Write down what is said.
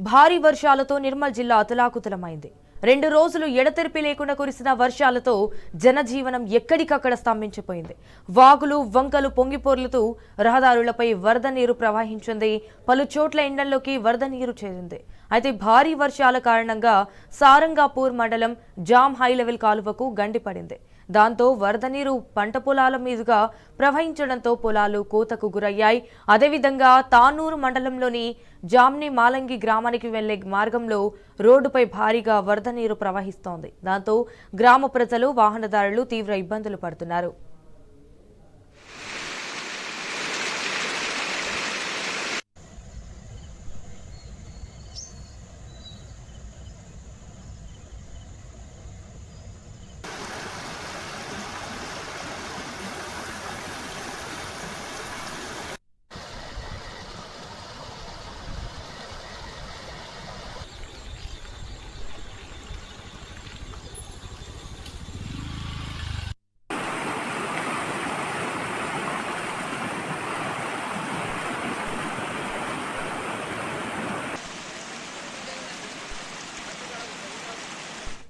భారీ వర్షాలతో నిర్మల్ జిల్లా అతలాకుతలమైంది. 2 రోజులు ఎడతెరిపి లేకుండా కురిసిన వర్షాలతో జనజీవనం ఎక్కడికక్కడ స్తంభించిపోయింది. వాగులు వంకలు పొంగిపోర్లుతూ రహదారులపై వరద నీరు ప్రవహించింది. పలు చోట్ల ఇండ్లలోకి వరద నీరు చేరింది. అయితే భారీ వర్షాల కారణంగా సారంగాపూర్ మండలం జామ్ హై లెవెల్ కాలువకు గండిపడింది. దాంతో వరద నీరు పంట పొలాల మీదుగా ప్రవహించడంతో పొలాలు కోతకు గురయ్యాయి. అదేవిధంగా తానూరు మండలంలోని జామ్ని మాలంగి గ్రామానికి వెళ్లే మార్గంలో రోడ్డుపై భారీగా వరద నీరు ప్రవహిస్తోంది. దాంతో గ్రామ ప్రజలు వాహనదారులు తీవ్ర ఇబ్బందులు పడుతున్నారు.